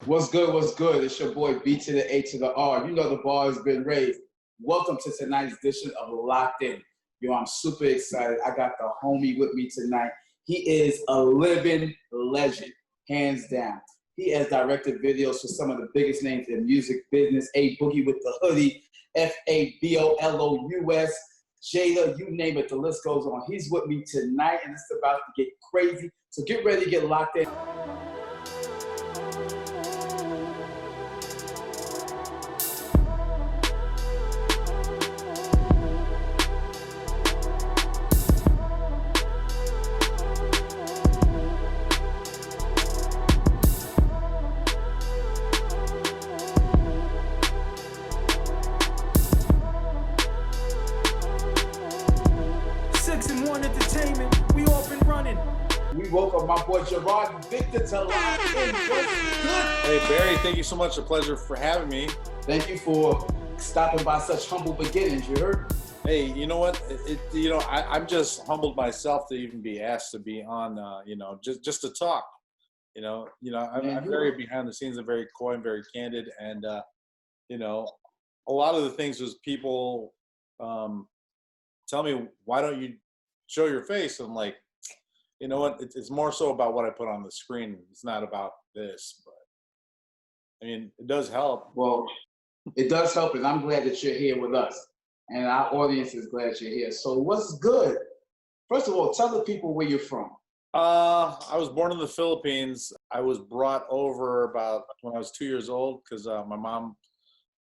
What's good? What's good? It's your boy B to the A to the R. You know the bar has been raised. Welcome to tonight's edition of Locked In. Yo, I'm super excited. I got the homie with me tonight. He is a living legend, hands down. He has directed videos for some of the biggest names in music business. A Boogie with the Hoodie, FABOLOUS, Jada, you name it, the list goes on. He's with me tonight, and it's about to get crazy. So get ready to get locked in. SIXN1 Entertainment, we off and running. We welcome my boy Gerard Victor to Locked In. What's good? Hey Barry, thank you so much. A pleasure for having me. Thank you for stopping by such humble beginnings, you heard? Hey, you know what? I'm just humbled myself to even be asked to be on, just to talk. I'm very behind the scenes and very coy and very candid. And, a lot of the things was people tell me, why don't you show your face? And I'm like, you know what? It's more so about what I put on the screen. It's not about this, but I mean, it does help. Well, it does help, and I'm glad that you're here with us. And our audience is glad you're here. So what's good? First of all, tell the people where you're from. I was born in the Philippines. I was brought over about when I was 2 years old because my mom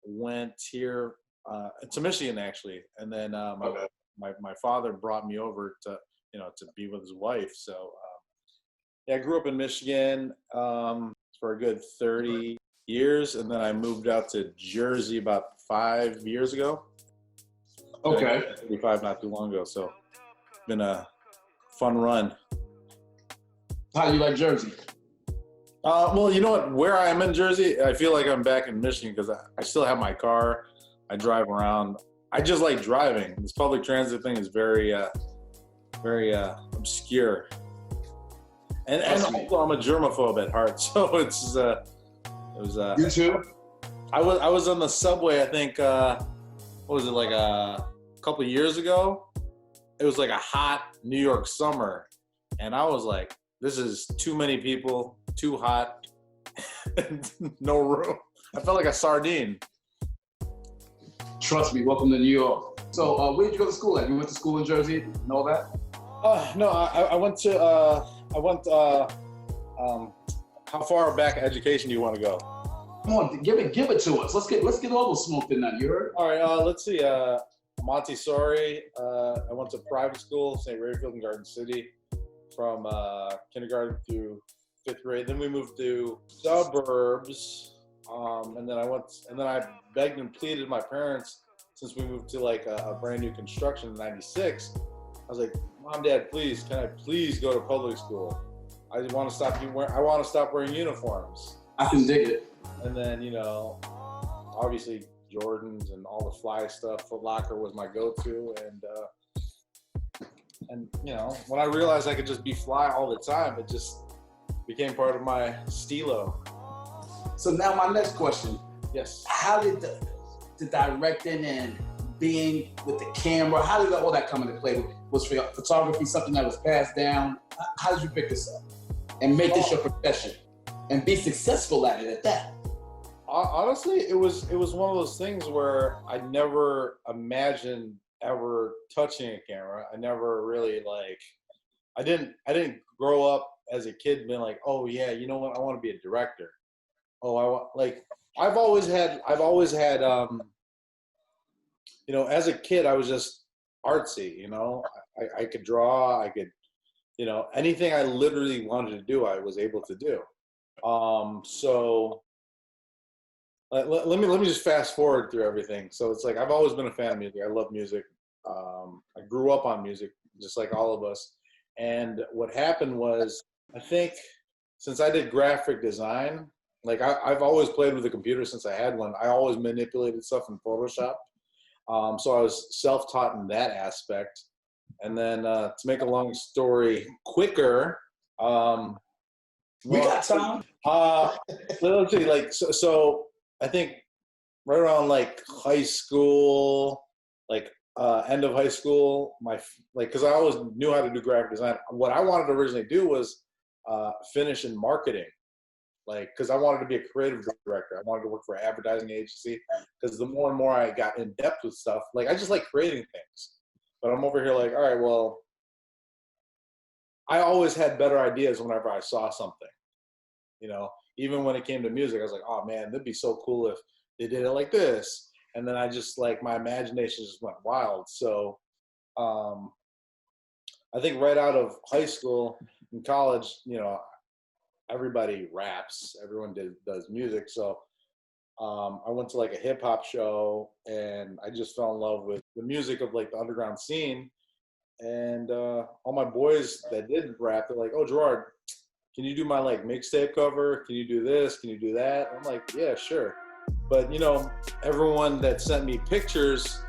went here to Michigan, actually. And then my father brought me over to be with his wife. So I grew up in Michigan for a good 30 years. And then I moved out to Jersey about 5 years ago. Okay. 35 not too long ago. So it's been a fun run. How do you like Jersey? Well, you know what? Where I am in Jersey, I feel like I'm back in Michigan because I still have my car. I drive around. I just like driving. This public transit thing is very obscure. And also I'm a germaphobe at heart, so it was. You too? I was on the subway. I think what was it, like a couple of years ago? It was like a hot New York summer, and I was like, this is too many people, too hot, no room. I felt like a sardine. Trust me, welcome to New York. So where did you go to school at? You went to school in Jersey and all that? No, I went to, how far back education do you want to go? Come on, give it to us. Let's get all the smoke in that, you heard? All right, let's see. Montessori. I went to private school, St. Rayfield in Garden City, from kindergarten through 5th grade. Then we moved to suburbs, and then I begged and pleaded my parents, since we moved to like a brand new construction in '96. I was like, Mom, Dad, please, can I please go to public school? I want to stop wearing uniforms. I can dig it. And then, obviously Jordans and all the fly stuff. Foot Locker was my go-to. And when I realized I could just be fly all the time, it just became part of my stilo. So now my next question. Yes. How did the directing and being with the camera, how did all that come into play? Was photography something that was passed down? How did you pick this up and make this your profession and be successful at it at that? Honestly, it was one of those things where I never imagined ever touching a camera. I never really I didn't grow up as a kid being like, oh yeah, you know what, I want to be a director. Oh, I've always had as a kid, I was just artsy, I could draw, I could, anything I literally wanted to do, I was able to do. So let me just fast forward through everything. So it's like, I've always been a fan of music. I love music. I grew up on music, just like all of us. And what happened was, I think since I did graphic design, I've always played with a computer since I had one. I always manipulated stuff in Photoshop. So I was self-taught in that aspect. And then to make a long story quicker, we got time. Let's see, like, so I think right around like high school, like end of high school, because I always knew how to do graphic design. What I wanted to originally do was finish in marketing, like, because I wanted to be a creative director. I wanted to work for an advertising agency, because the more and more I got in depth with stuff, like, I just like creating things. But I'm over here like, all right, well, I always had better ideas whenever I saw something, you know. Even when it came to music, I was like, oh man, that'd be so cool if they did it like this. And then I just, like, my imagination just went wild. So I think right out of high school and college, you know, everybody raps, everyone does music. So I went to like a hip hop show, and I just fell in love with the music of like the underground scene. And all my boys that did rap, they're like, oh, Gerard, can you do my like mixtape cover? Can you do this? Can you do that? I'm like, yeah, sure. But you know, everyone that sent me pictures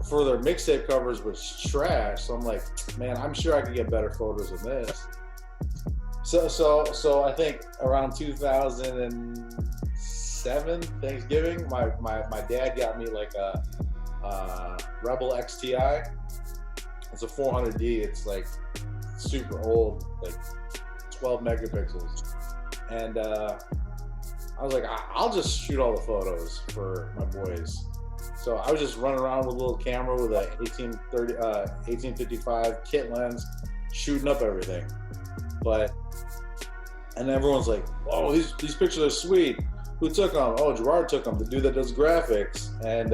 for their mixtape covers was trash. So I'm like, man, I'm sure I could get better photos than this. So I think around 2007 Thanksgiving, my dad got me like a Rebel XTI. It's a 400D. It's like super old, like 12 megapixels. And I was like, I'll just shoot all the photos for my boys. So I was just running around with a little camera with a 1855 kit lens, shooting up everything. And everyone's like, "Oh, these pictures are sweet. Who took them?" "Oh, Gerard took them. The dude that does graphics." And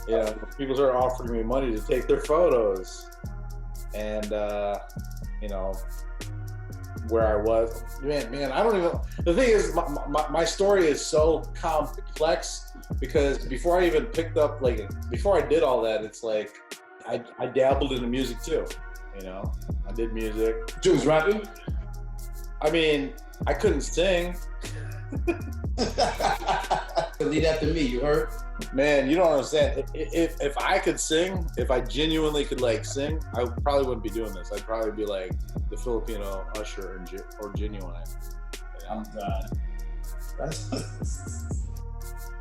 yeah, people started offering me money to take their photos. And you know, where I was, man, I don't even. The thing is, my story is so complex, because before I even picked up, like, before I did all that, it's like I dabbled in the music too. You know, I did music. You was rapping? I mean, I couldn't sing. Leave that to me, you heard? Man, you don't understand. If I could sing, if I genuinely could like sing, I probably wouldn't be doing this. I'd probably be like the Filipino Usher or Genuine. You know? I'm done.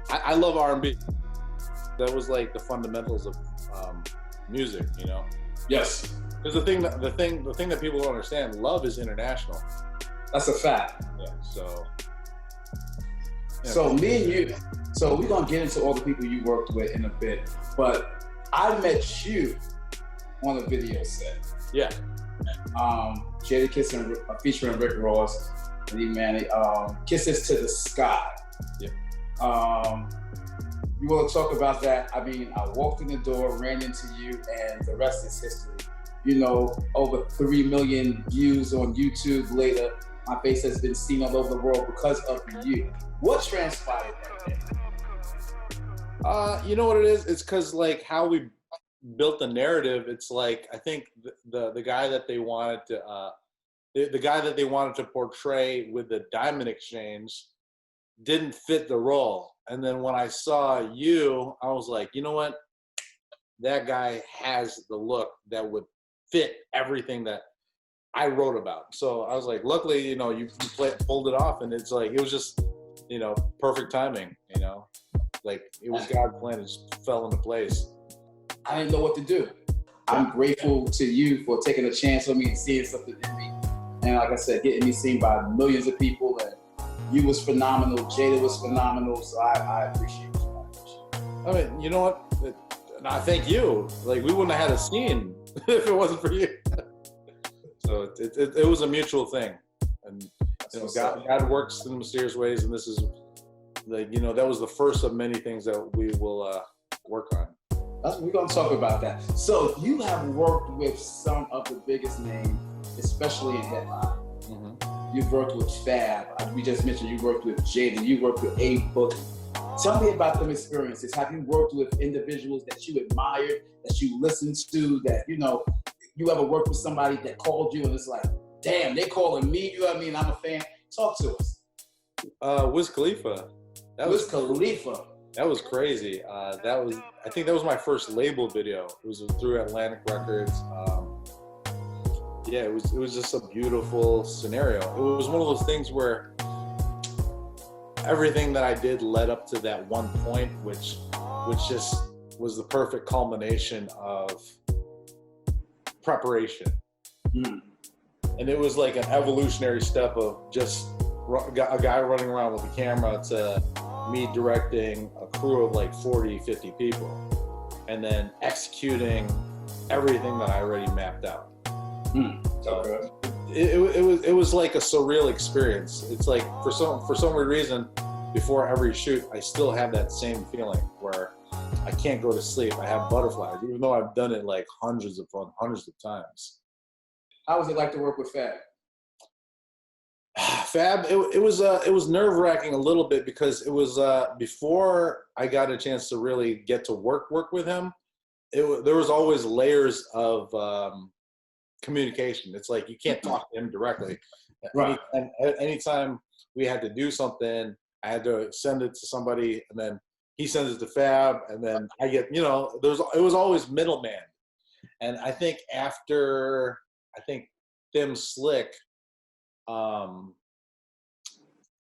I love R&B. That was like the fundamentals of music, you know. Yes. Because the thing that people don't understand, love is international. That's a fact. Yeah. So me and you, so we're gonna get into all the people you worked with in a bit, but I met you on a video set. Yeah. Jadakiss featuring Rick Ross, Lee Manny, Kisses to the Sky. Yeah. You want to talk about that? I mean, I walked in the door, ran into you, and the rest is history. You know, over 3 million views on YouTube later, my face has been seen all over the world because of you. What transpired that day? You know what it is? It's because like how we built the narrative. It's like, I think the guy that they wanted to the guy that they wanted to portray with the Diamond Exchange didn't fit the role. And then when I saw you, I was like, you know what? That guy has the look that would fit everything that I wrote about. So I was like, luckily, you know, you pulled it off, and it's like, it was just, you know, perfect timing, you know, like it was God's plan. It just fell into place. I didn't know what to do. I'm grateful to you for taking a chance on me and seeing something in me. And like I said, getting me seen by millions of people, and you was phenomenal. Jada was phenomenal. So I appreciate you. I mean, you know what? I thank you. Like, we wouldn't have had a scene if it wasn't for you. So it was a mutual thing, and you know, God works in mysterious ways, and this is like, you know, that was the first of many things that we will work on. We're gonna talk about that. So you have worked with some of the biggest names, especially in hip hop. Mm-hmm. You've worked with Fab. We just mentioned you worked with Jada. You worked with A Boogie. Tell me about them experiences. Have you worked with individuals that you admired, that you listened to, that, you know, you ever worked with somebody that called you and it's like, damn, they calling me, you know what I mean? I'm a fan. Talk to us. Wiz Khalifa. Wiz Khalifa. That was crazy. I think that was my first label video. It was through Atlantic Records. Yeah, it was just a beautiful scenario. It was one of those things where everything that I did led up to that one point, which just was the perfect culmination of preparation. And it was like an evolutionary step of just a guy running around with a camera to me directing a crew of like 40, 50 people, and then executing everything that I already mapped out. So it was like a surreal experience. It's like for some weird reason, before every shoot, I still have that same feeling where I can't go to sleep. I have butterflies, even though I've done it like hundreds of times. How was it like to work with Fab? Fab, it was nerve-wracking a little bit because it was before I got a chance to really get to work with him. There was always layers of communication. It's like you can't talk to him directly. Right. Anytime we had to do something, I had to send it to somebody, and then he sends it to Fab, and then I get, it was always middleman. And I think after Tim Slick,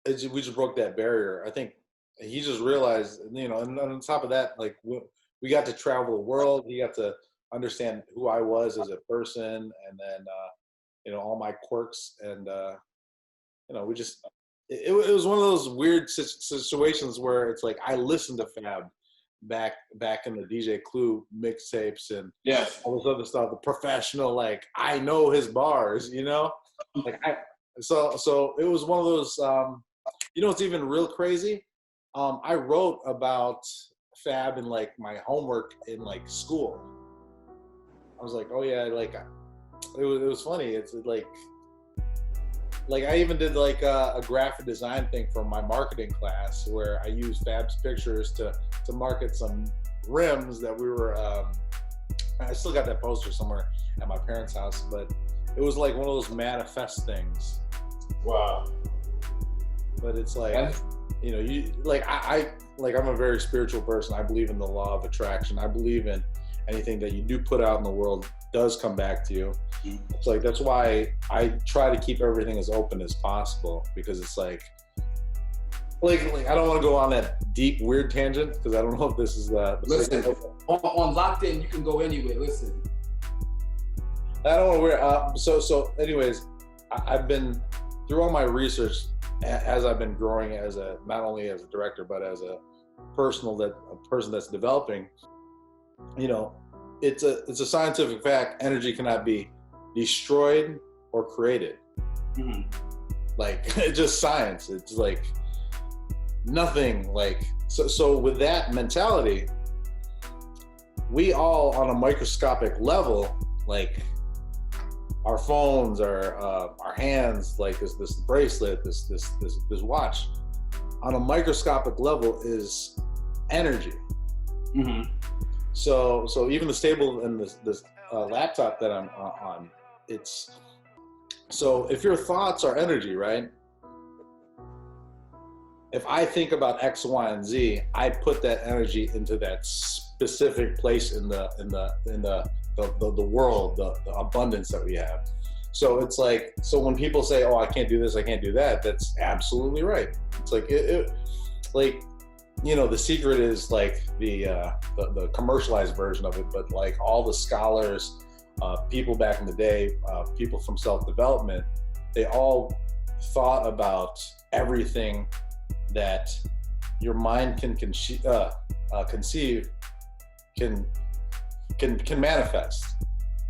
we just broke that barrier. I think he just realized, and on top of that, like we got to travel the world. He got to understand who I was as a person, and then all my quirks, and we just it was one of those weird situations where it's like I listened to Fab back in the DJ Clue mixtapes and all this other stuff. The professional, like I know his bars, like so it was one of those. It's even real crazy. I wrote about Fab in like my homework in like school. I was like, oh yeah, like it was funny. It's like I even did like a graphic design thing for my marketing class where I used Fab's pictures to market some rims that we were. I still got that poster somewhere at my parents' house, but it was like one of those manifest things. Wow. But it's like, you like I'm a very spiritual person. I believe in the law of attraction. I believe in anything that you do put out in the world does come back to you. It's like, that's why I try to keep everything as open as possible, because it's like I don't want to go on that deep, weird tangent, because I don't know if this is listen, on Locked In, you can go anywhere. Listen. I don't want to so anyways, I've been through all my research as I've been growing as not only as a director, but as a person that's developing, it's a scientific fact. Energy cannot be destroyed or created. Like, it's just science. It's like nothing. Like, so with that mentality, we all on a microscopic level, like our phones, our hands, like this bracelet, this watch, on a microscopic level is energy. So even the stable and this laptop that I'm on, it's, so if your thoughts are energy, right? If I think about X, Y, and Z, I put that energy into that specific place in the world, the abundance that we have. So it's like, so when people say, oh, I can't do this, I can't do that, that's absolutely right. It's like, like, the secret is like the commercialized version of it, but like all the scholars, people back in the day, people from self-development, they all thought about everything that your mind can conceive, can manifest.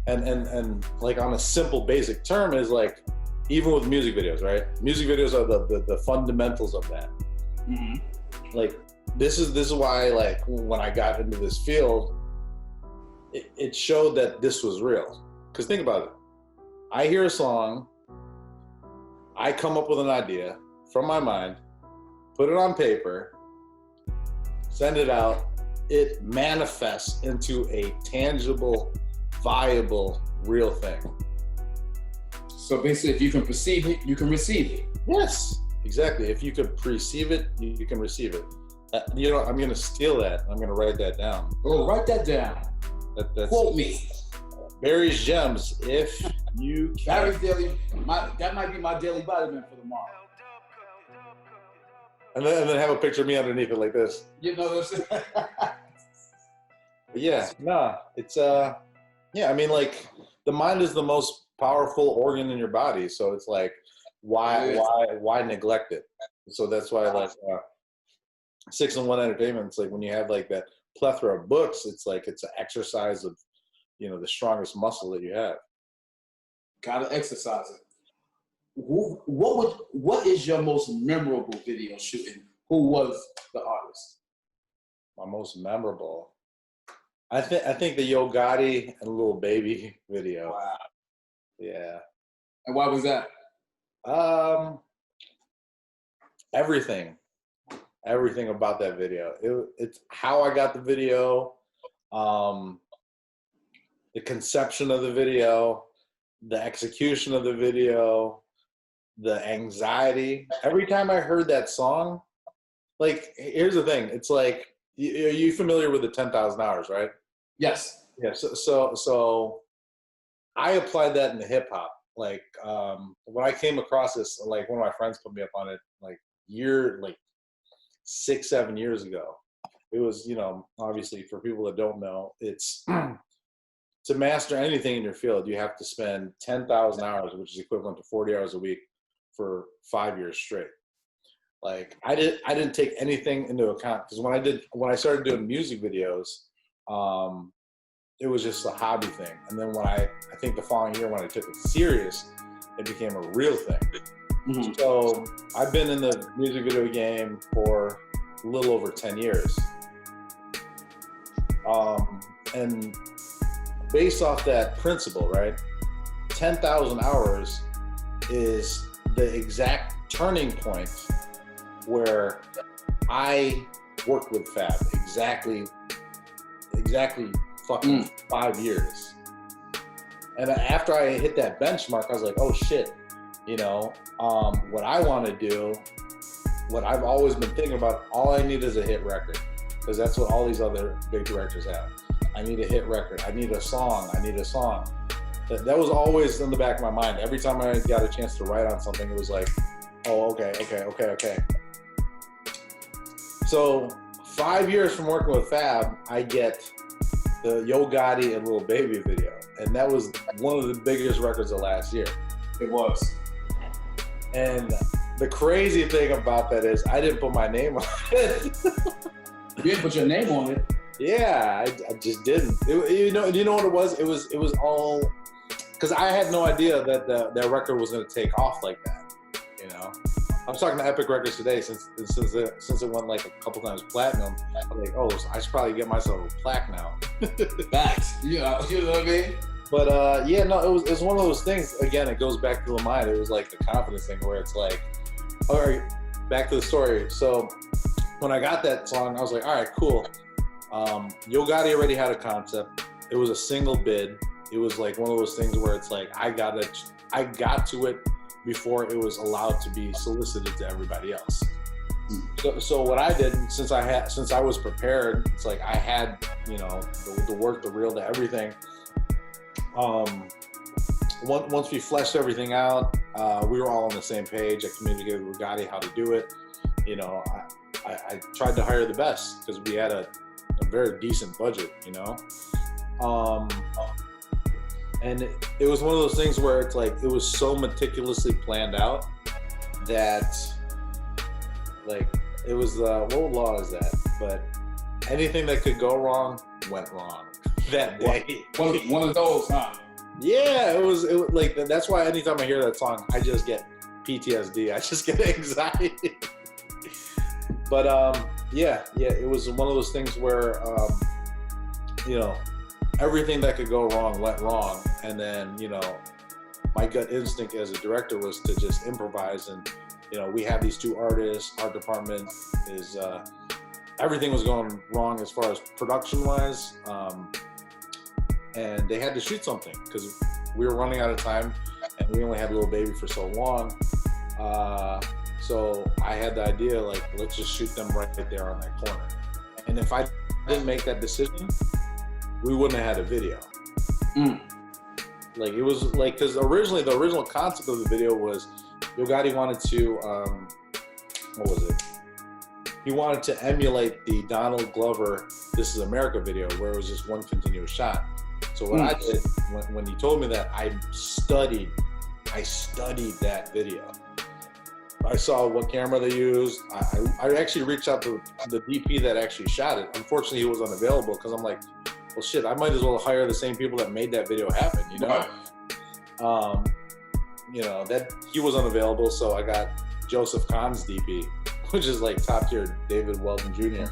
And like on a simple basic term is like, even with music videos, right? Music videos are the fundamentals of that. Like, this is why, like, when I got into this field, it showed that this was real. Because think about it. I hear a song, I come up with an idea from my mind, put it on paper, send it out, it manifests into a tangible, viable, real thing. So basically, if you can perceive it, you can receive it. Yes, exactly. If you can perceive it, you can receive it. I'm going to steal that. I'm going to write that down. Oh, write that down. That's Quote me. Barry's Gems. If you can. Barry's Daily. That might be my daily vitamin for tomorrow. And then have a picture of me underneath it like this. You know what I'm saying? But yeah, nah, it's yeah. I mean, like the mind is the most powerful organ in your body, so it's like why neglect it? So that's why like SIXN1 Entertainment. It's like when you have like that plethora of books, it's like it's an exercise of the strongest muscle that you have. Gotta exercise it. What is your most memorable video shooting? Who was the artist? My most memorable. I think the Yo Gotti and Lil Baby video. Wow. Yeah. And why was that? Everything about that video. It's how I got the video, the conception of the video, the execution of the video, the anxiety. Every time I heard that song, like, here's the thing. It's like, are you familiar with the 10,000 hours, right? Yes. Yeah. So I applied that in the hip hop. Like, when I came across this, like one of my friends put me up on it, like 6-7 years ago. It was, obviously for people that don't know, it's to master anything in your field, you have to spend 10,000 hours, which is equivalent to 40 hours a week for 5 years straight. Like I didn't take anything into account because when I started doing music videos, it was just a hobby thing. And then I think the following year when I took it serious, it became a real thing. Mm-hmm. So I've been in the music video game for a little over 10 years. And based off that principle, right, 10,000 hours is the exact turning point where I worked with Fab exactly fucking 5 years. And after I hit that benchmark, I was like, oh shit, what I want to do, what I've always been thinking about, all I need is a hit record, because that's what all these other big directors have. I need a hit record. I need a song. That was always in the back of my mind. Every time I got a chance to write on something, it was like, oh, okay. So 5 years from working with Fab, I get the Yo Gotti and Lil Baby video. And that was one of the biggest records of last year. It was. And the crazy thing about that is I didn't put my name on it. You didn't put your name on it? Yeah, I just didn't. You know what it was? It was all, because I had no idea that that record was going to take off like that, I was talking to Epic Records today since it went like a couple times platinum. I'm like, oh, I should probably get myself a plaque now. Facts. You know what I mean? But yeah, no, it was one of those things. Again, it goes back to the mind. It was like the confidence thing where it's like, all right, back to the story. So when I got that song, I was like, all right, cool. Yo Gotti already had a concept. It was a single bid. It was like one of those things where it's like I got to it before it was allowed to be solicited to everybody else. So what I did, since I was prepared, it's like I had, the work, the reel, the everything. Once we fleshed everything out, we were all on the same page. I communicated with Gotti how to do it. I tried to hire the best because we had a very decent budget, and it was one of those things where it's like it was so meticulously planned out that, like, it was what law is that? But anything that could go wrong went wrong that day. One of those, huh? Yeah, it was like that's why anytime I hear that song, I just get PTSD. I just get anxiety. But yeah, it was one of those things where everything that could go wrong went wrong, and then my gut instinct as a director was to just improvise. And we have these two artists. Art department is everything was going wrong as far as production wise, and they had to shoot something because we were running out of time, and we only had Lil Baby for so long. So I had the idea, like, let's just shoot them right there on that corner. And if I didn't make that decision, we wouldn't have had a video. Like, it was like, because originally the original concept of the video was Yo Gotti wanted to, what was it? he wanted to emulate the Donald Glover "This Is America" video, where it was just one continuous shot. So what I did when he told me that, I studied that video. I saw what camera they used. I actually reached out to the DP that actually shot it. Unfortunately, he was unavailable because I'm like, well, shit, I might as well hire the same people that made that video happen, you know? Right. You know, that he was unavailable, so I got Joseph Kahn's DP, which is like top tier David Weldon Jr.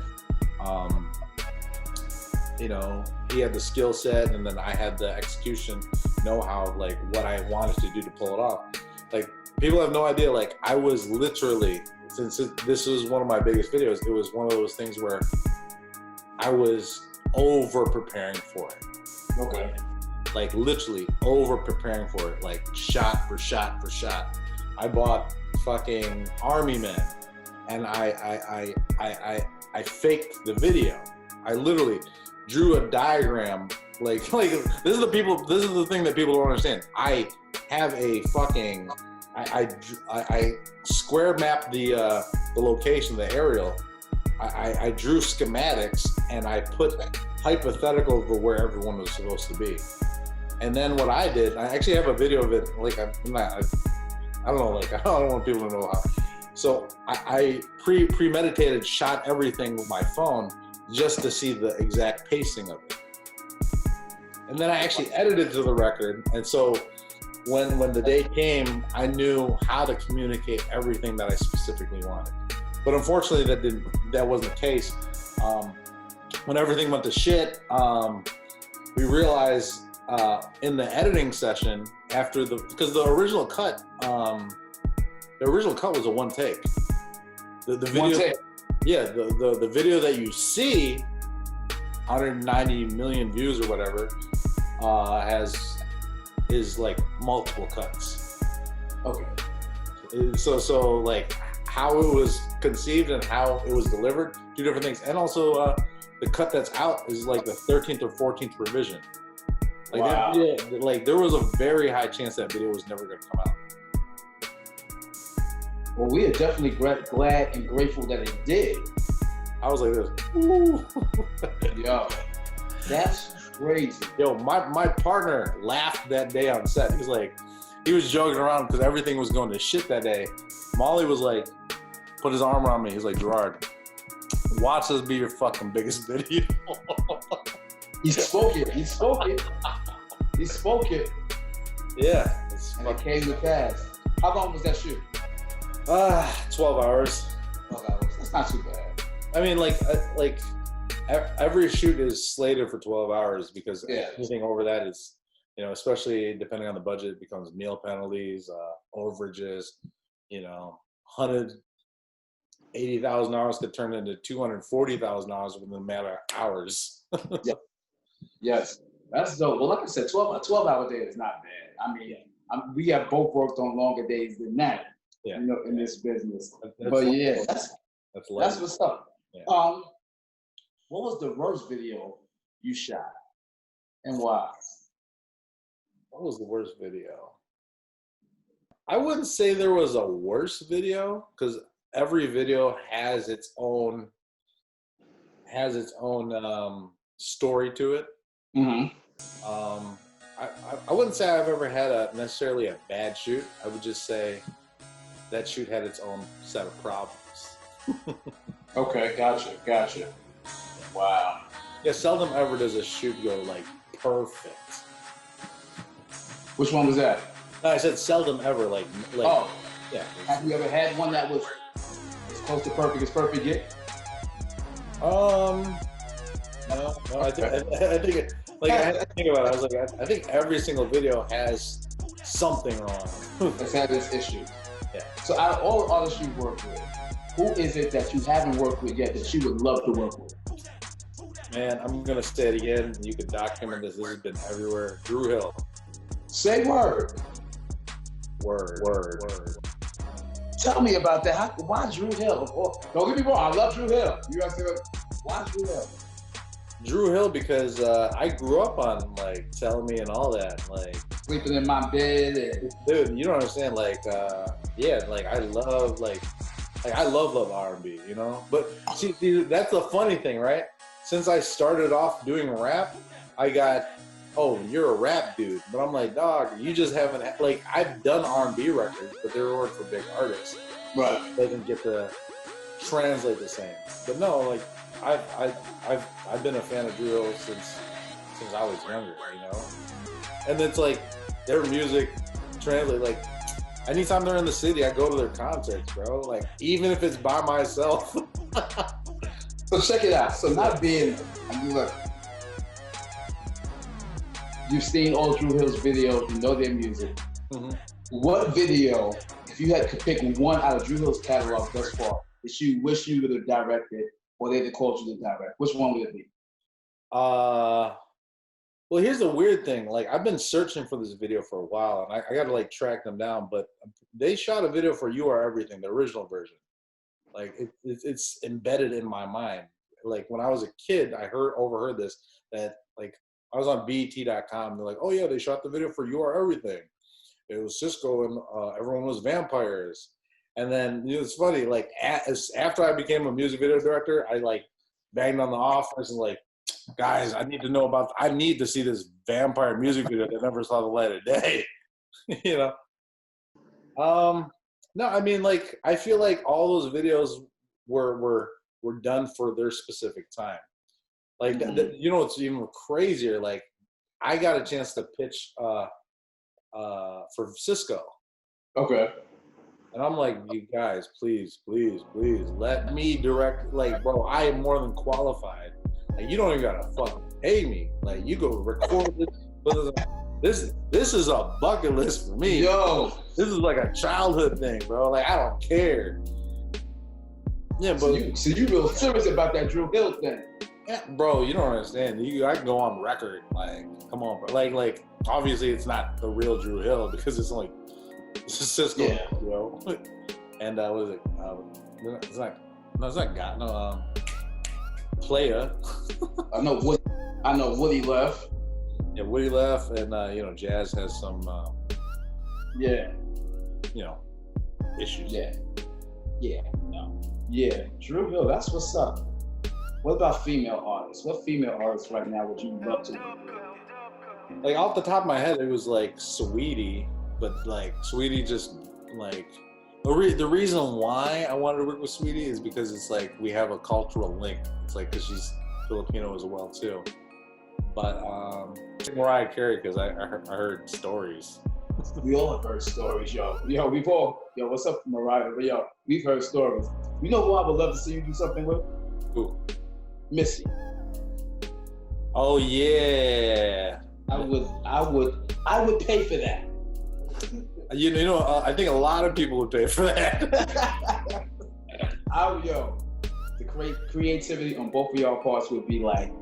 You know, he had the skill set, and then I had the execution know-how, like what I wanted to do to pull it off. Like, people have no idea, like I was literally, since this was one of my biggest videos, it was one of those things where I was over preparing for it. Okay. Like literally over preparing for it, like shot for shot for shot. I bought fucking Army Men, and I faked the video. I literally drew a diagram. Like this is the thing that people don't understand. I have a fucking I square mapped the location, the aerial. I drew schematics, and I put hypotheticals for where everyone was supposed to be. And then what I did, I actually have a video of it. Like I don't know, like I don't want people to know how. So I premeditated, shot everything with my phone just to see the exact pacing of it. And then I actually edited to the record. And so when the day came, I knew how to communicate everything that I specifically wanted. But unfortunately, that wasn't the case. When everything went to shit, we realized in the editing session because the original cut was a one take. The video, one take. Yeah, the video that you see, 190 million views or whatever, is like multiple cuts. Okay. So like how it was conceived and how it was delivered, two different things. And also the cut that's out is like the 13th or 14th revision. Like wow. That video, like there was a very high chance that video was never going to come out. Well, we are definitely glad and grateful that it did. I was like this. Ooh. Yo, that's crazy. Yo, my partner laughed that day on set. He was joking around because everything was going to shit that day. Molly was like, put his arm around me. He's like, Gerard, watch this be your fucking biggest video. He spoke it. He spoke it. He spoke it. Yeah. And it came to pass. How long was that shoot? 12 hours. 12 hours. That's not too bad. I mean, like every shoot is slated for 12 hours because anything over that is, you know, especially depending on the budget, it becomes meal penalties, overages, you know, $180,000 could turn into $240,000 within a matter of hours. Yep. Yes. That's dope. Well, like I said, 12-hour day is not bad. I mean, we have both worked on longer days than that, you know, in this business. But yeah, that's what's up. Yeah. What was the worst video you shot and why? What was the worst video? I wouldn't say there was a worst video because every video has its own story to it. Mm-hmm. I wouldn't say I've ever had necessarily a bad shoot. I would just say that shoot had its own set of problems. Okay, gotcha. Wow. Yeah, seldom ever does a shoot go like perfect. Which one was that? No, I said seldom ever, like oh. Yeah. Have you ever had one that was as close to perfect as perfect get? No, I think it, like I had to think about it. I was like, I think every single video has something wrong. It's had this issue. Yeah. So out of all the artists you work with, who is it that you haven't worked with yet that you would love to work with? Man, I'm gonna say it again. You can document this. This has been everywhere. Drew Hill. Say word. Word. Tell me about that. Why Drew Hill? Don't get me wrong. I love Drew Hill. You have to. Why Drew Hill? Drew Hill because I grew up on like Tell Me and all that, like sleeping in my bed. And... Dude, you don't understand. Like, yeah, like I love like Like I love R&B, you know. But see, that's the funny thing, right? Since I started off doing rap, I got, oh, you're a rap dude. But I'm like, dog, you just haven't, like, I've done R&B records, but they were for big artists. Right. So it doesn't get to translate the same. But no, like, I've been a fan of Dru Hill since I was younger, you know? And it's like, their music translate, like, anytime they're in the city, I go to their concerts, bro. Like, even if it's by myself. So check it out. So not being, I mean, look, you've seen all Dru Hill's videos, you know their music. Mm-hmm. What video, if you had to pick one out of Dru Hill's catalog thus far, that you wish you would have directed or they'd have called you to direct, which one would it be? Well, here's the weird thing. Like, I've been searching for this video for a while, and I got to, like, track them down. But they shot a video for You Are Everything, the original version. Like, it's embedded in my mind. Like, when I was a kid, I overheard this, that, like, I was on BET.com. They're like, oh, yeah, they shot the video for You Are Everything. It was Cisco, and everyone was vampires. And then, you know, it's funny, like, after I became a music video director, I, like, banged on the office and, like, guys, I need to see this vampire music video that never saw the light of day. You know? No, I mean, like, I feel like all those videos were done for their specific time. Like, you know, it's even crazier. Like, I got a chance to pitch for Cisco. Okay. And I'm like, you guys, please, please, please, let me direct. Like, bro, I am more than qualified. Like, you don't even gotta fucking pay me. Like, you go record this. This is a bucket list for me. Yo, this is like a childhood thing, bro. Like, I don't care. Yeah, but so you real serious about that Dru Hill thing? Yeah, bro, you don't understand. I can go on record. Like, come on, bro. Like, obviously, it's not the real Dru Hill because it's like Cisco, yeah. You know. And what is it? It's not God. No, Playa. I know Woody left. Yeah, Woody left, and you know, Jazz has some yeah, you know, issues. Yeah, Dru Hill, that's what's up. What about female artists? What female artists right now would you love to? Like, off the top of my head, it was like Saweetie, but like Saweetie just like the reason why I wanted to work with Saweetie is because it's like we have a cultural link. It's like because she's Filipino as well too. But Mariah Carey, because I heard stories. We all have heard stories, yo. What's up, Mariah? But yo, we've heard stories. You know who I would love to see you do something with? Who? Missy. Oh yeah. I would pay for that. You know, I think a lot of people would pay for that. The creativity on both of y'all parts would be like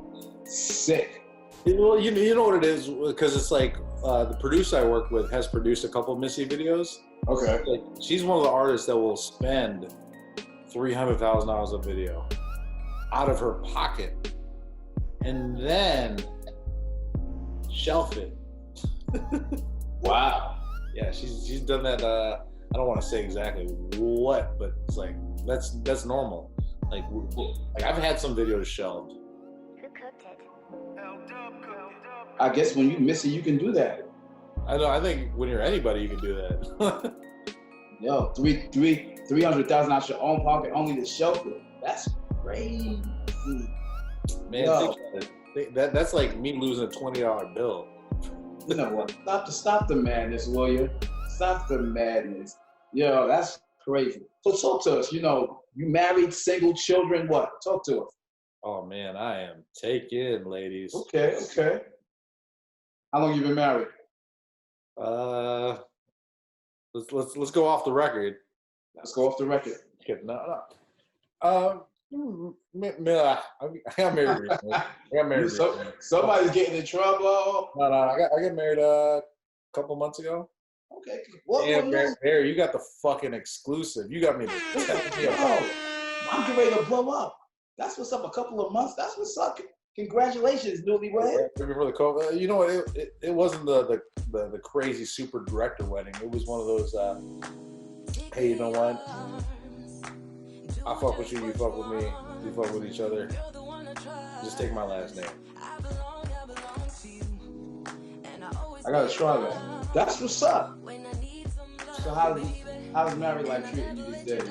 sick. Well, you know what it is, because it's like the producer I work with has produced a couple of Missy videos. Okay. Like, she's one of the artists that will spend $300,000 a video out of her pocket and then shelf it. Wow. Yeah, she's done that. I don't want to say exactly what, but it's like that's normal. Like I've had some videos shelved. Who cooked it? I guess when you miss it, you can do that. I know. I think when you're anybody, you can do that. Yo, $300,000 out your own pocket only to shelf it. That's crazy. Man, Yo. think about it. That's like me losing a $20 bill. You know what? Stop the madness, will you? Stop the madness. Yo, that's crazy. So talk to us. You know, you married, single, children, what? Talk to us. Oh man, I am taken, ladies. Okay. How long you been married? Let's go off the record. Let's go off the record. No. I got married recently. Somebody's getting in trouble. No, I got married a couple months ago. Okay. What? Yeah, Barry, you got the fucking exclusive. You got me. I'm getting ready to blow up. That's what's up. A couple of months. That's what's up. Congratulations, newlywed. Before the COVID, you know what? It wasn't the crazy super director wedding. It was one of those. Hey, you know what? I fuck with you, you fuck with me, we fuck with each other. Just take my last name. I gotta try that. That's what's up. So how's married life treating you these days?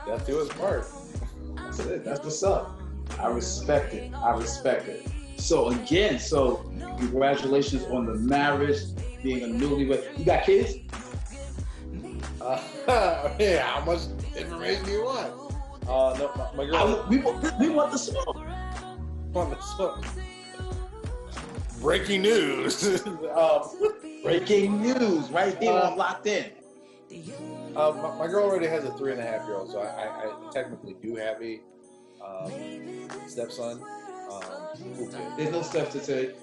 That do its part. That's it. That's what's up. I respect it. I respect it. So again, congratulations on the marriage, being a newlywed. You got kids? Yeah, how much information do you want? No, my girl. We want the smoke. Breaking news. Breaking news right here on Locked In. My girl already has a 3.5-year-old, so I technically do have a stepson. There's no steps to take.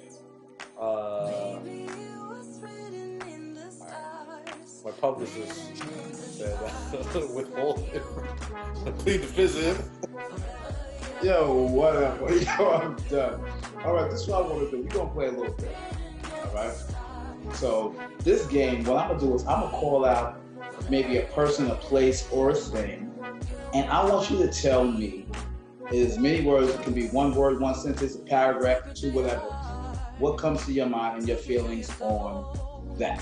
My publicist said withhold. Plead the fifth. Yo, whatever. Yo, I'm done. All right, this is what I want to do. We're going to play a little bit. All right? So this game, what I'm going to do is I'm going to call out maybe a person, a place, or a thing. And I want you to tell me as many words. It can be one word, one sentence, a paragraph, two, whatever. What comes to your mind and your feelings on that?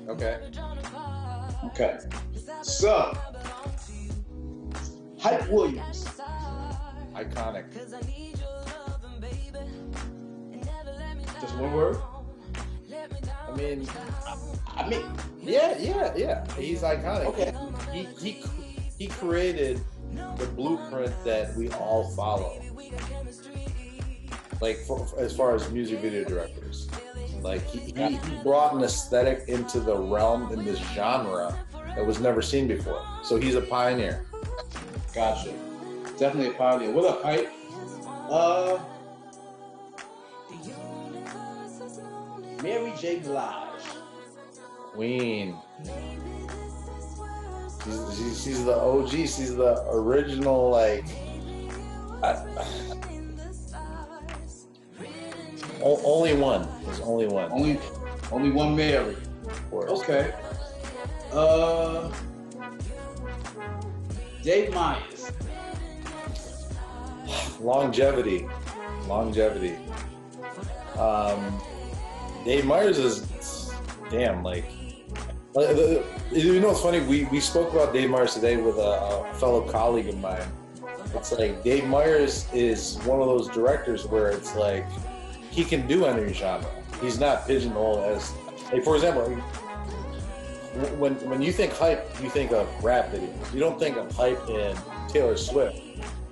Okay. Okay. So, Hype Williams. Iconic. Just one word? I mean, yeah. He's iconic. Okay. He created the blueprint that we all follow. Like as far as music video directors, like he brought an aesthetic into the realm in this genre that was never seen before. So he's a pioneer. Gotcha. Definitely a pioneer. What up, Hype? Mary J. Blige. Queen. She's the OG. She's the original, like. Only one. There's only one. Only one Mary. Of course. Okay. Dave Myers. Longevity. Dave Myers is damn, like, you know what's funny? We spoke about Dave Myers today with a fellow colleague of mine. It's like Dave Myers is one of those directors where it's like he can do any genre. He's not pigeonholed as, like, for example, when you think Hype, you think of rap videos. You don't think of Hype in Taylor Swift.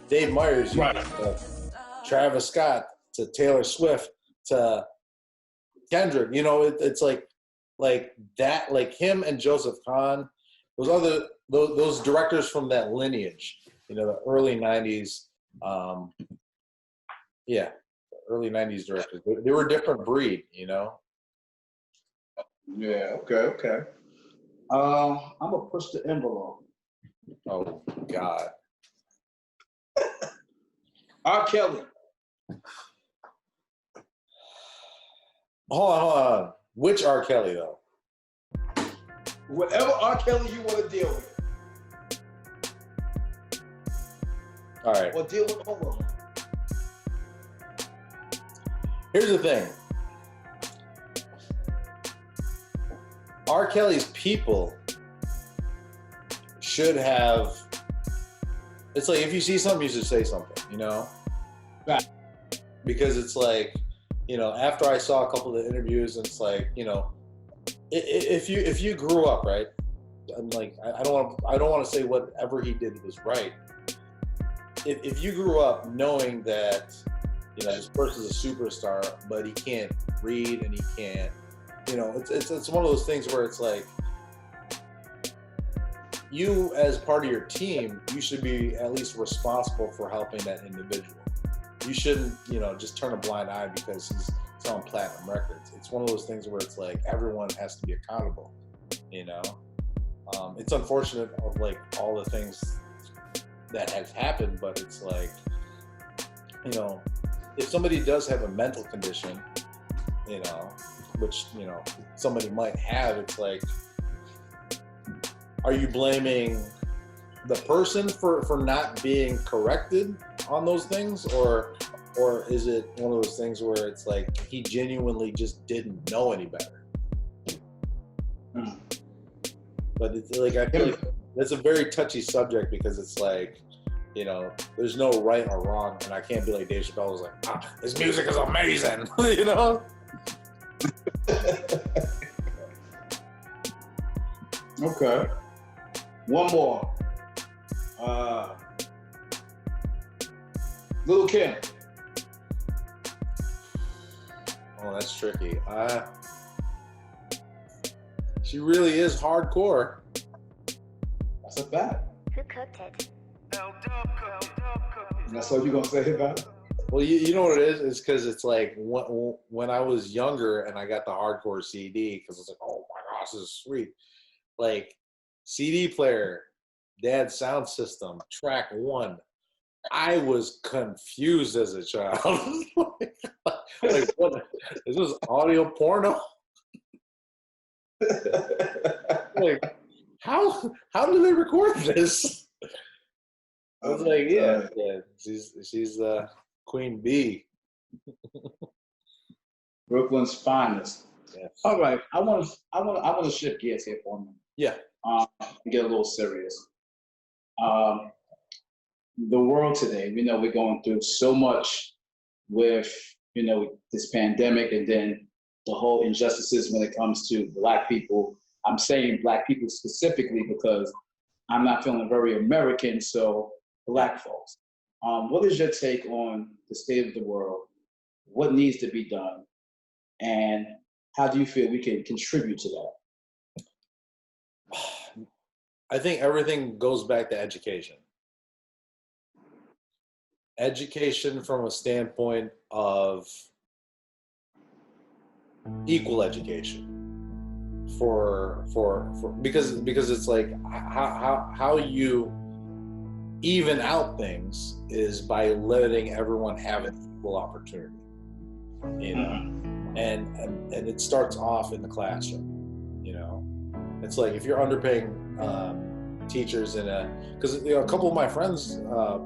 Dave Myers, you think of Travis Scott to Taylor Swift to Kendrick. You know, it's like that, like him and Joseph Kahn, those directors from that lineage. You know, the early '90s. Early '90s directors. They were a different breed. You know. Yeah. Okay. I'm gonna push the envelope. Oh God. R. Kelly. Hold on. Which R. Kelly though? Whatever R. Kelly you want to deal with. All right. Or deal with all of them. Here's the thing. R. Kelly's people should have. It's like if you see something, you should say something. You know. Right. Because it's like, you know, after I saw a couple of the interviews, it's like, you know, if you grew up, right, I'm like, I don't want to say whatever he did was right. If you grew up knowing that, you know, this person's a superstar, but he can't read and he can't, you know, it's one of those things where it's like, you as part of your team, you should be at least responsible for helping that individual. You shouldn't, you know, just turn a blind eye because he's selling platinum records. It's one of those things where it's like everyone has to be accountable, you know. It's unfortunate of like all the things that have happened, but it's like, you know, if somebody does have a mental condition, you know, which, you know, somebody might have, it's like, are you blaming the person for not being corrected on those things, or is it one of those things where it's like he genuinely just didn't know any better? But it's like, I feel like that's a very touchy subject, because it's like, you know, there's no right or wrong, and I can't be like Dave Chappelle was like, his music is amazing, you know? Okay. One more. Little Kim. Oh, that's tricky. She really is hardcore. That's a fact. Who cooked it? And that's all you're gonna say about it? Well, you know what it is? It's because it's like when I was younger and I got the hardcore CD, because it's like, oh my gosh, this is sweet. Like, CD player, dad's sound system, track 1. I was confused as a child. like, what is this, audio porno? Like, how do they record this? I was like, yeah, she's Queen Bee. Brooklyn's finest. Yes. All right, I want to shift gears here for a minute. Yeah. And get a little serious. The world today, we know we're going through so much with, you know, this pandemic, and then the whole injustices when it comes to Black people. I'm saying Black people specifically because I'm not feeling very American, so Black folks. What is your take on the state of the world? What needs to be done? And how do you feel we can contribute to that? I think everything goes back to education. Education from a standpoint of equal education for because it's like how you even out things is by letting everyone have an equal opportunity, you know. And it starts off in the classroom, you know. It's like if you're underpaying teachers because you know, a couple of my friends'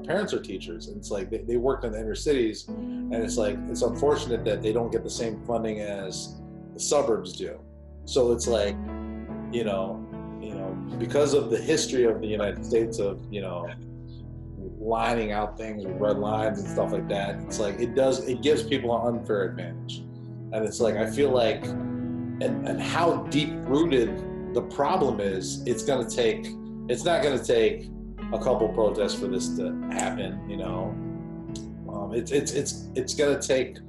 parents are teachers, and it's like they work in the inner cities, and it's like it's unfortunate that they don't get the same funding as the suburbs do. So it's like, you know, because of the history of the United States of, you know, lining out things with red lines and stuff like that, it's like it gives people an unfair advantage. And it's like, I feel like, and how deep rooted the problem is, it's not going to take a couple protests for this to happen, you know. It's going to take,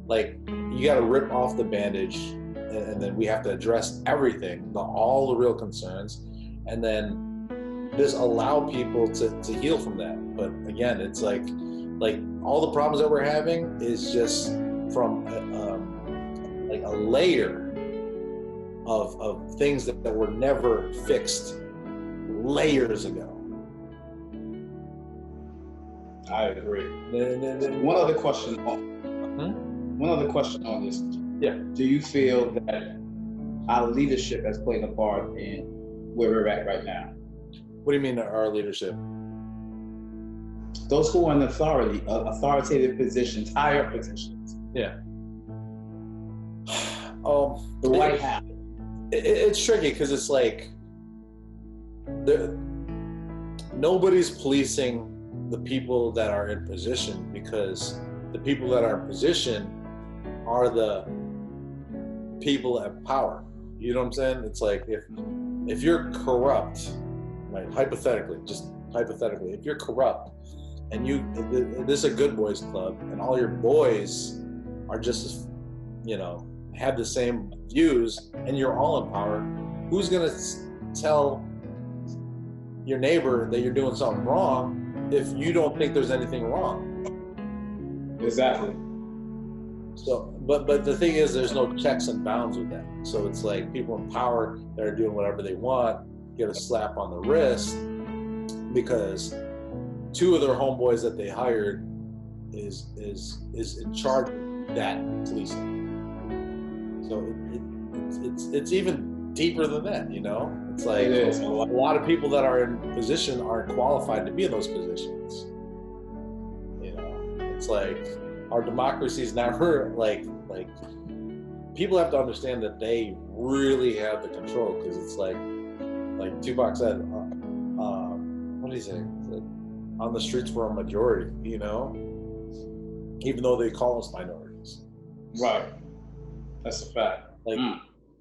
like, you got to rip off the bandage, and then we have to address everything, all the real concerns, and then just allow people to heal from that. But again, it's like all the problems that we're having is just from like a layer of things that were never fixed layers ago. I agree. One other question on this. Yeah. Do you feel that our leadership has played a part in where we're at right now? What do you mean our leadership? Those who are in authoritative positions, higher positions. Yeah. The White House. It's tricky because it's like nobody's policing the people that are in position, because the people that are in position are the people at power. You know what I'm saying? It's like if you're corrupt, right? Hypothetically, if you're corrupt and this is a good boys club, and all your boys are just, you know, have the same views, and you're all in power, who's gonna tell your neighbor that you're doing something wrong if you don't think there's anything wrong? Exactly. So, but the thing is, there's no checks and bounds with that. So it's like people in power that are doing whatever they want get a slap on the wrist because two of their homeboys that they hired is in charge of that policing. So it's even deeper than that, you know? It's like It is. a lot of people that are in position aren't qualified to be in those positions. You know, it's like our democracy is never like people have to understand that they really have the control, because it's like Tupac said, what did he say? He said, on the streets we're a majority, you know, even though they call us minorities. Right. That's a fact. Like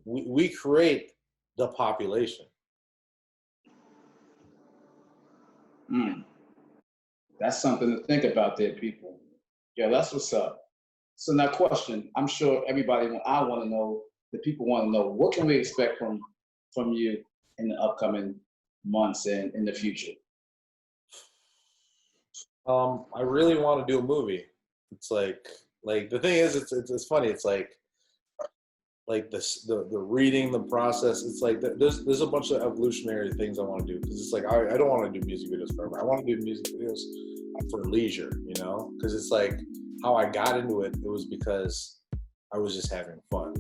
we create the population. That's something to think about there, people. Yeah, that's what's up. So now question, I'm sure everybody, I want to know, the people want to know, what can we expect from you in the upcoming months and in the future? I really want to do a movie. It's like the thing is, it's funny. It's like the reading, the process. It's like there's a bunch of evolutionary things I want to do, because it's like I don't want to do music videos forever. I want to do music videos for leisure, you know, because it's like how I got into it. It was because I was just having fun.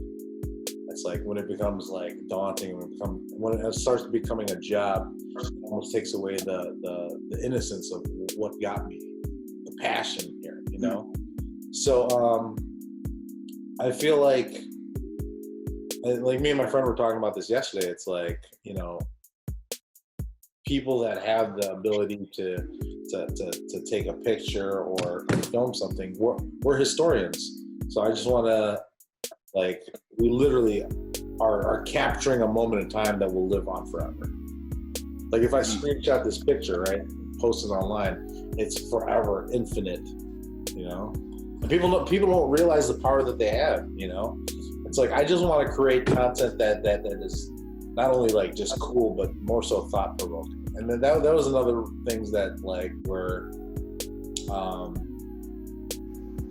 It's like when it becomes like daunting, when it starts becoming a job, it almost takes away the innocence of what got me, the passion here, you know. So I feel like me and my friend were talking about this yesterday. It's like, you know, people that have the ability to take a picture or film something, we're historians. So I just want to, like, we literally are capturing a moment in time that will live on forever. Like if I screenshot this picture, right, post it online, it's forever, infinite, you know. And people don't realize the power that they have, you know. It's like I just want to create content that is not only like just cool, but more so thought provoking. And then that was another things that like were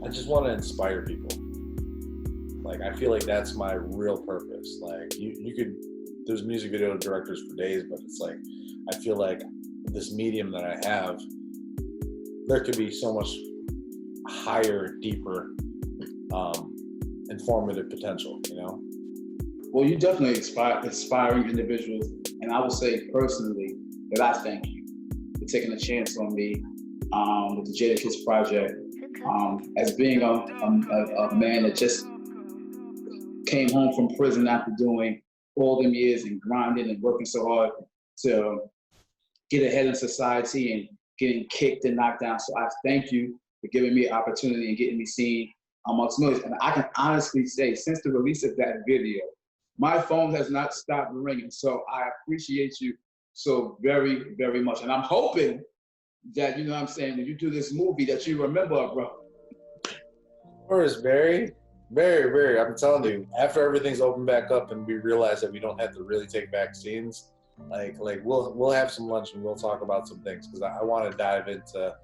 I just want to inspire people. Like I feel like that's my real purpose. Like you could, there's music video directors for days, but it's like I feel like this medium that I have, there could be so much higher, deeper, informative potential, you know? Well, you definitely inspiring individuals, and I will say personally that I thank you for taking a chance on me with the Jada Kids Project, as being a man that just came home from prison after doing all them years and grinding and working so hard to get ahead in society and getting kicked and knocked down. So I thank you for giving me an opportunity and getting me seen amongst millions. And I can honestly say, since the release of that video, my phone has not stopped ringing. So I appreciate you so very, very much. And I'm hoping that, you know what I'm saying, when you do this movie that you remember, bro. Of course, Barry. Very, very. I'm telling you, after everything's opened back up and we realize that we don't have to really take vaccines, like we'll have some lunch and we'll talk about some things, because I want to dive into,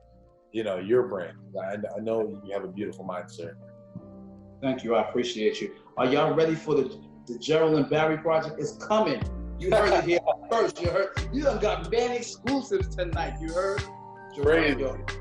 you know, your brain. I know you have a beautiful mind, sir. Thank you. I appreciate you. Are y'all ready for the Gerald and Barry project? It's coming. You heard it here first. You done got many exclusives tonight. You heard? Gerard,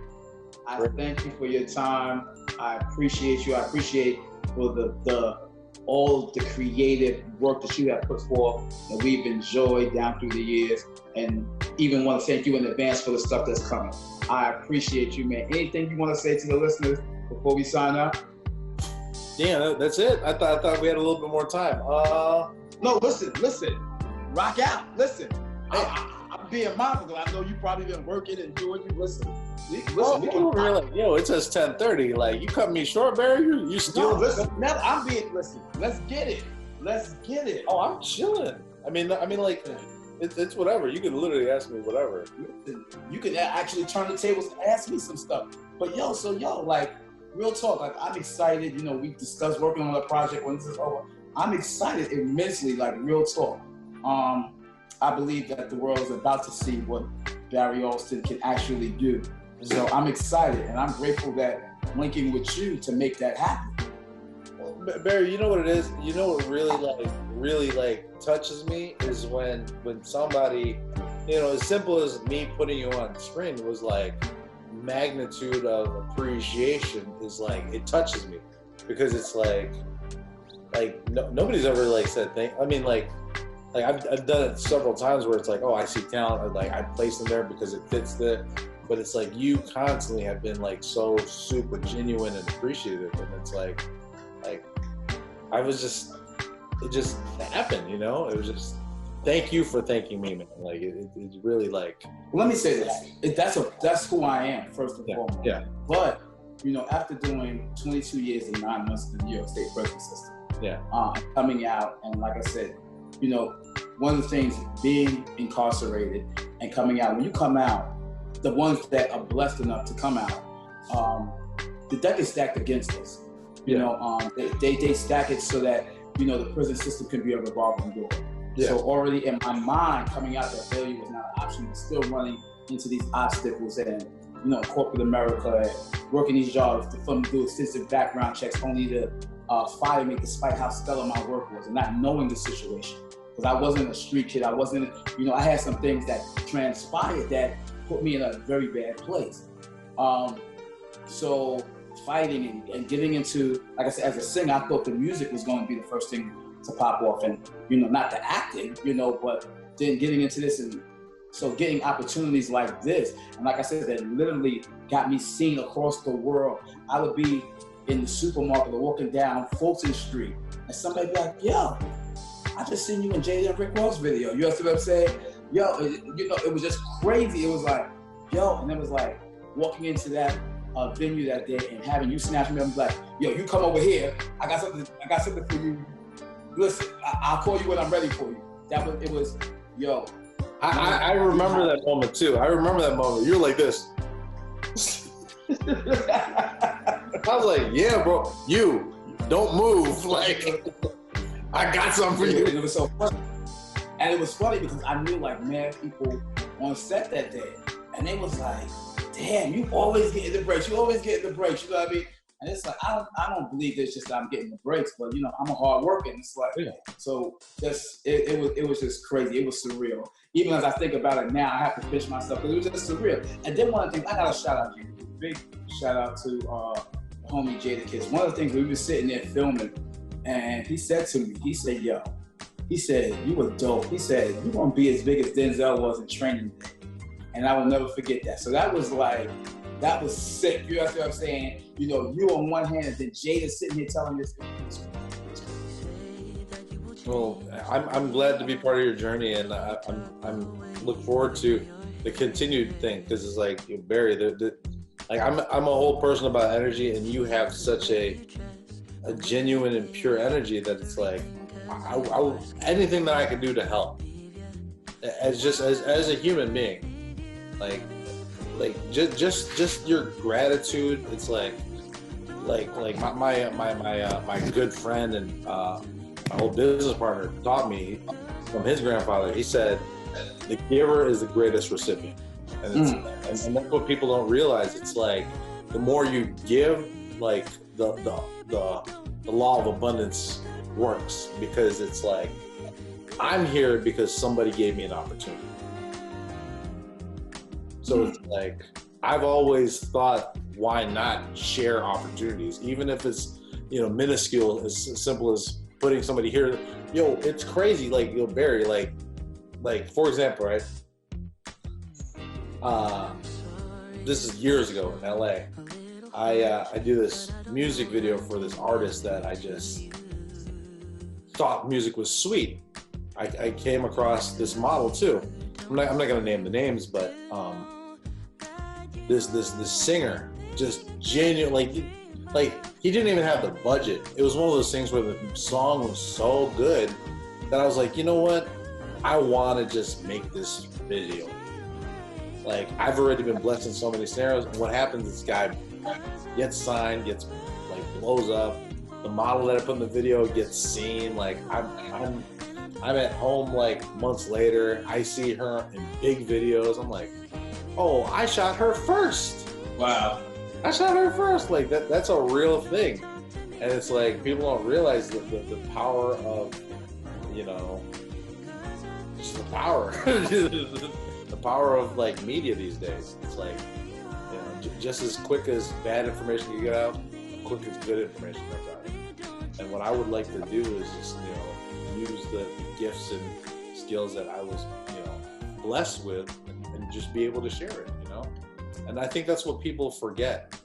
I thank you for your time. I appreciate you. I appreciate for all the creative work that you have put forth that we've enjoyed down through the years, and even want to thank you in advance for the stuff that's coming. I appreciate you, man. Anything you want to say to the listeners before we sign out? Yeah, that's it. I thought we had a little bit more time. No, listen. Rock out. Listen. I'm being mindful. I know you probably been working and doing. Listen. Yo, it says 10:30. Like, you cut me short, Barry. You still. No, listen. Never. I'm being. Listen. Let's get it. Oh, I'm chilling. I mean, like, it's whatever. You can literally ask me whatever. Listen, you can actually turn the tables and ask me some stuff. But like, real talk. Like, I'm excited. You know, we discussed working on a project when this is over. I'm excited immensely. Like, real talk. I believe that the world is about to see what Barry Alston can actually do. So I'm excited, and I'm grateful that linking with you to make that happen. Well, Barry, you know what it is? You know what really touches me is when somebody, you know, as simple as me putting you on screen was like magnitude of appreciation is like, it touches me, because it's like nobody's ever like said thank. I mean, like, like I've done it several times where it's like, oh, I see talent, like I place them there because it fits there. But it's like you constantly have been like so super genuine and appreciative, and it's like I was just, it just happened, you know. It was just, thank you for thanking me, man. Like it's really like. Let me say this. That's who I am first and foremost. Yeah. But you know, after doing 22 years and 9 months in the New York State prison system, yeah, coming out, and like I said, you know, one of the things being incarcerated and coming out, when you come out, the ones that are blessed enough to come out, the deck is stacked against us. You know, they stack it so that, you know, the prison system can be a revolving door. Yeah. So already in my mind, coming out, that failure was not an option. But still running into these obstacles and, you know, corporate America and working these jobs for them to do extensive background checks only to fire me despite how stellar my work was and not knowing the situation. Because I wasn't a street kid. I wasn't, you know, I had some things that transpired that put me in a very bad place. So fighting and getting into, like I said, as a singer, I thought the music was going to be the first thing to pop off, and, you know, not the acting, you know, but then getting into this, and so getting opportunities like this, and like I said, that literally got me seen across the world. I would be in the supermarket or walking down Fulton Street, and somebody would be like, yo, I just seen you in Jada and Rick Ross video. You know what I'm saying? Yo, you know, it was just crazy. It was like, yo, and it was like walking into that venue that day and having you snatch me up and be like, yo, you come over here. I got something for you. Listen, I'll call you when I'm ready for you. It was, yo. I remember that moment too. I remember that moment. You're like this. I was like, yeah, bro, you don't move. Like, I got something for you. And it was so funny. And it was funny because I knew like mad people on set that day. And they was like, damn, you always getting the breaks. You always getting the breaks. You know what I mean? And it's like, I don't believe it's just that I'm getting the breaks, but, you know, I'm a hard worker. And it's like, so it was just crazy. It was surreal. Even as I think about it now, I have to pinch myself because it was just surreal. And then one of the things, I got to shout out you. Big shout out to homie Jada Kiss. One of the things, we were sitting there filming, and he said to me, he said, yo, he said, you were dope. He said, you're going to be as big as Denzel was in Training Day. And I will never forget that. So that was like, that was sick. You know what I'm saying? You know, you on one hand, and then Jada sitting here telling this. Well, I'm glad to be part of your journey, and I'm look forward to the continued thing, because it's like, Barry, like I'm a whole person about energy, and you have such a genuine and pure energy that it's like, I anything that I can do to help, as a human being, like just your gratitude. It's like my good friend and my old business partner taught me from his grandfather. He said, the giver is the greatest recipient. And, and that's what people don't realize. It's like, the more you give, like the law of abundance works, because it's like, I'm here because somebody gave me an opportunity. So it's like, I've always thought, why not share opportunities, even if it's, you know, minuscule, as simple as putting somebody here. Yo, it's crazy. Like, yo, Barry, like for example, right? This is years ago in LA. I do this music video for this artist that I just thought music was sweet. I came across this model too. I'm not gonna name the names, but this singer just genuinely, like he didn't even have the budget. It was one of those things where the song was so good that I was like, you know what? I want to just make this video. Like, I've already been blessed in so many scenarios. And what happens, this guy gets signed, gets like blows up. The model that I put in the video gets seen. Like, I'm at home like months later. I see her in big videos. I'm like, oh, I shot her first. Wow. I shot her first. Like, that's a real thing. And it's like, people don't realize the power of, you know, just the power. The power of like media these days. It's like, you know, just as quick as bad information you get out, quick as good information comes out. And what I would like to do is just, you know, use the gifts and skills that I was, blessed with, and just be able to share it, And I think that's what people forget.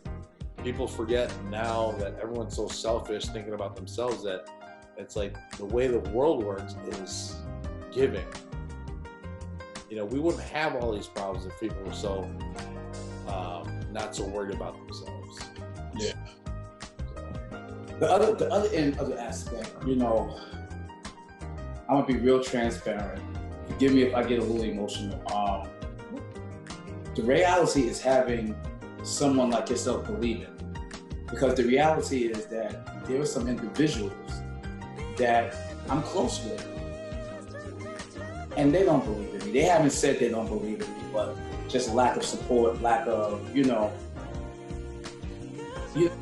People forget now that everyone's so selfish, thinking about themselves, that it's like the way the world works is giving. We wouldn't have all these problems if people were so not so worried about themselves. Yeah. The other end of the aspect, I'm gonna be real transparent. Forgive me if I get a little emotional. The reality is having someone like yourself believe it, because the reality is that there are some individuals that I'm close with, and they don't believe in me. They haven't said they don't believe in me, but just lack of support, lack of,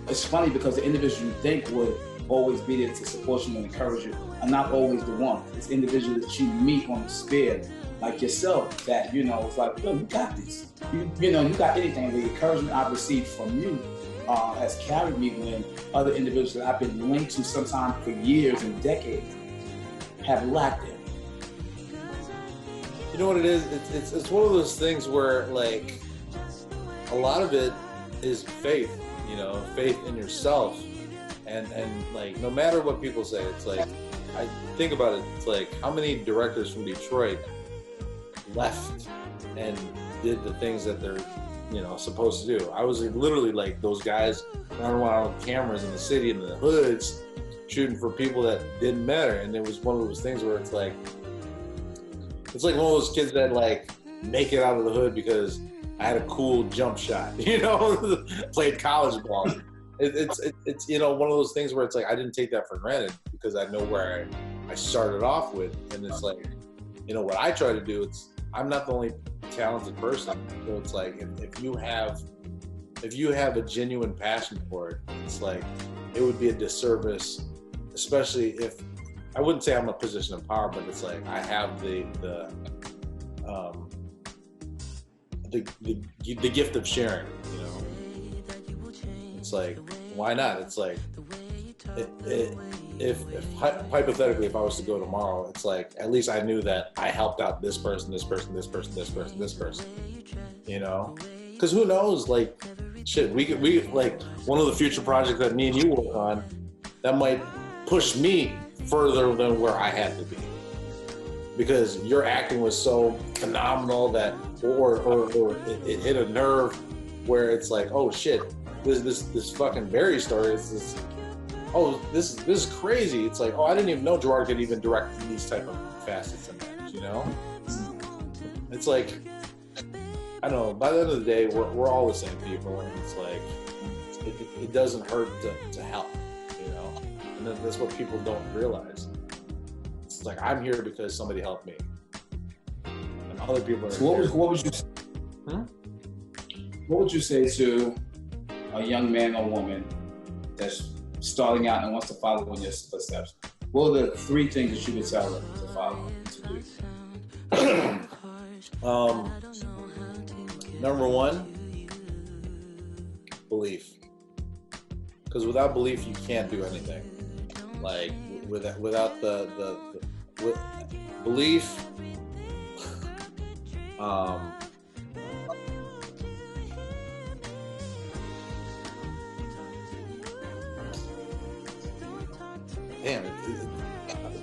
it's funny because the individuals you think would always be there to support you and encourage you are not always the one. It's individuals that you meet on the sphere, like yourself, that, it's like, yo, you got this. You got anything. The encouragement I've received from you has carried me when other individuals that I've been linked to sometimes for years and decades have lacked it. You know what it is? It's one of those things where, like, a lot of it is faith, faith in yourself. And like, no matter what people say, it's like, I think about it, it's like, how many directors from Detroit left and did the things that they're, supposed to do? I was literally like those guys running around with cameras in the city, in the hoods, shooting for people that didn't matter. And it was one of those things where it's like one of those kids that like make it out of the hood because I had a cool jump shot, played college ball. It's one of those things where it's like, I didn't take that for granted because I know where I started off with. And it's like, what I try to do, I'm not the only talented person. So it's like, if you have a genuine passion for it, it's like, it would be a disservice, especially if, I wouldn't say I'm in a position of power, but it's like, I have the gift of sharing, It's like, why not? It's like, if hypothetically, if I was to go tomorrow, it's like, at least I knew that I helped out this person, this person, this person, this person, this person, Because who knows, like, shit, we like, one of the future projects that me and you work on, that might push me further than where I had to be. Because your acting was so phenomenal that, or it hit a nerve where it's like, oh shit, this fucking Barry story is this. Oh, this is crazy. It's like, oh, I didn't even know Gerard could even direct these type of facets in that, It's like, I don't know. By the end of the day, we're all the same people, and it's like, it doesn't hurt to help, And then that's what people don't realize. It's like, I'm here because somebody helped me, and other people are. So what would you say to a young man or woman that's starting out and wants to follow in your footsteps? What are the 3 things that you would tell them to follow, to do? Number 1, belief. Because without belief, you can't do anything. Like, without the belief,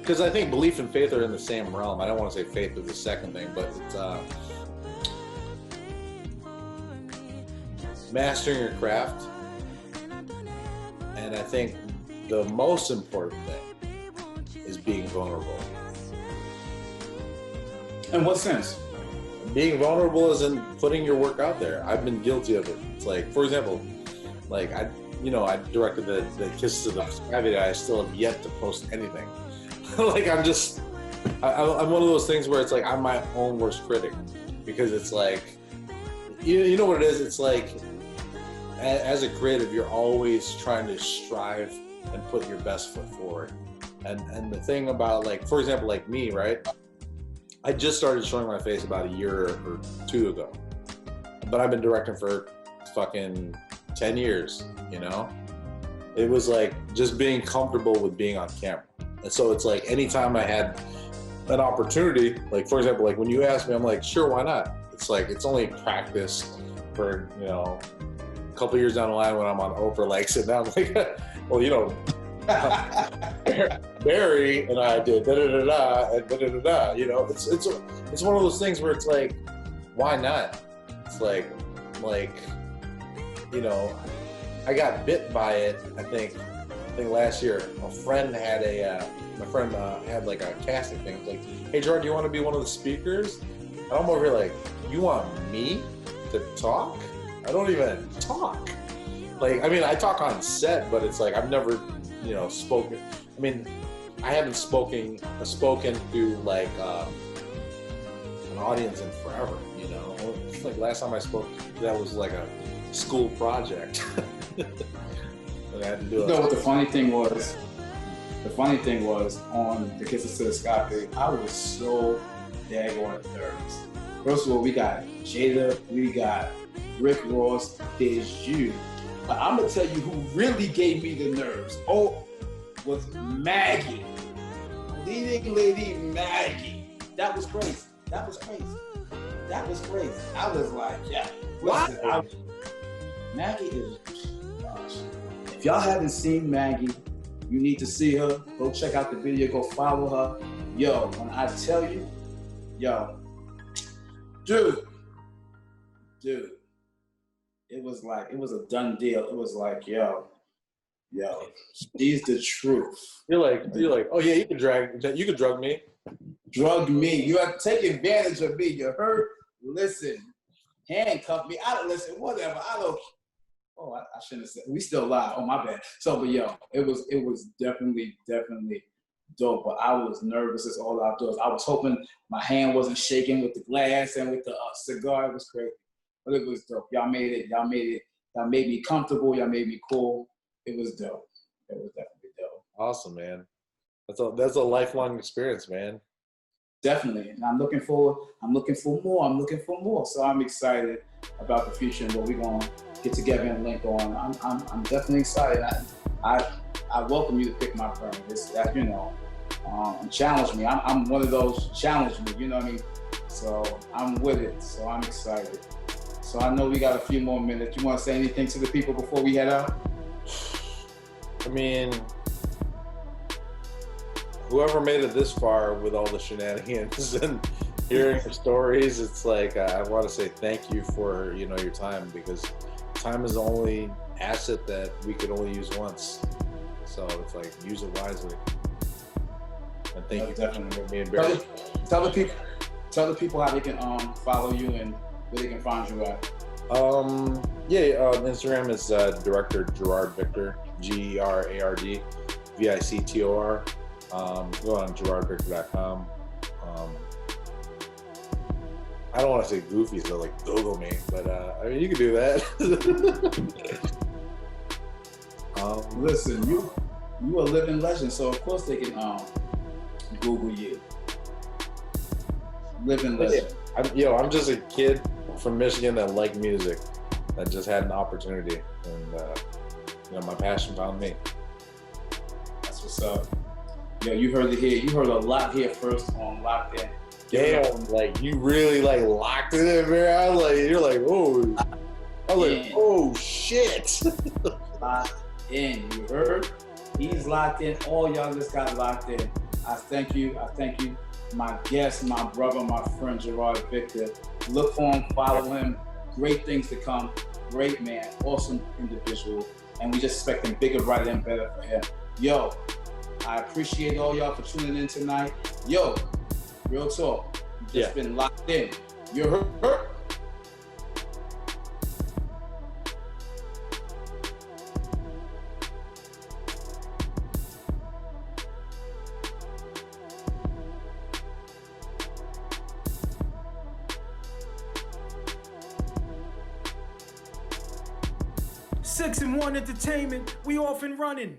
because I think belief and faith are in the same realm. I don't want to say faith is the second thing, but it's mastering your craft. And I think the most important thing is being vulnerable. In what sense? Being vulnerable is in putting your work out there. I've been guilty of it. It's like, for example, like I directed the Kisses of the Sky video. I still have yet to post anything. Like, I'm one of those things where it's like, I'm my own worst critic, because it's like, you know what it is? It's like, as a creative, you're always trying to strive and put your best foot forward. And the thing about, like, for example, like me, right? I just started showing my face about a year or 2 ago, but I've been directing for fucking 10 years, It was like just being comfortable with being on camera. And so it's like, anytime I had an opportunity, like for example, like when you ask me, I'm like, sure, why not? It's like it's only practice for a couple years down the line when I'm on Oprah, like sitting down, like, well, Barry and I did da da da da and da da da da. It's one of those things where it's like, why not? It's like I got bit by it. I think last year, my friend had had like a casting thing. It's like, hey Gerard, do you want to be one of the speakers? And I'm over here like, you want me to talk? I don't even talk. Like, I mean, I talk on set, but it's like I've never, spoken. I mean, I haven't spoken to like an audience in forever. Like last time I spoke, that was like a school project. I had to do what the funny thing was? The funny thing was on the Kisses to the Sky thing, I was so daggone nervous. First of all, we got Jada, we got Rick Ross, there's you. But I'm gonna tell you who really gave me the nerves. Was Maggie. Leading lady Maggie. That was crazy. That was crazy. I was like, yeah. What? Maggie is, gosh. If y'all haven't seen Maggie, you need to see her. Go check out the video, go follow her. Yo, when I tell you, dude, it was a done deal. It was like, yo, she's the truth. You're like, oh yeah, you can drug me. Drug me. You have to take advantage of me. You hurt? Listen, handcuff me. I don't listen. Whatever. I don't. Oh, I shouldn't have said. We still live. Oh, my bad. So, but it was definitely dope. But I was nervous as all outdoors. I was hoping my hand wasn't shaking with the glass and with the cigar. It was crazy, but it was dope. Y'all made it. Y'all made me comfortable. Y'all made me cool. It was dope. It was definitely dope. Awesome, man. That's a lifelong experience, man. Definitely, and I'm looking for more. So I'm excited about the future and what we're gonna get together and link on. I'm definitely excited. I welcome you to pick my brain. Challenge me. I'm one of those challenge me. You know what I mean? So I'm with it. So I'm excited. So I know we got a few more minutes. You want to say anything to the people before we head out? I mean, whoever made it this far with all the shenanigans and hearing your stories, it's like I want to say thank you for your time, because time is the only asset that we could only use once. So it's like, use it wisely. And thank you for being Barry. Tell the people how they can follow you and where they can find you at. Instagram is Director Gerard Victor, GERARD VICTOR. Go on GerardVictor.com. I don't want to say goofy, so like Google me, but I mean, you can do that. Listen, you a living legend, so of course they can Google you. Living legend. I'm just a kid from Michigan that liked music, that just had an opportunity, and my passion found me. That's what's up. You heard it here. You heard a lot here first on Locked In. Damn, like you really like locked it in, man. I was like, you're like, oh, I was like, oh shit. Locked in. You heard? He's locked in. All y'all just got locked in. I thank you. My guest, my brother, my friend Gerard Victor. Look for him, follow him. Great things to come. Great man, awesome individual, and we just expecting bigger, brighter, and better for him. I appreciate all y'all for tuning in tonight. Real talk. You just been locked in. You heard? SIXN1 Entertainment, we off and running.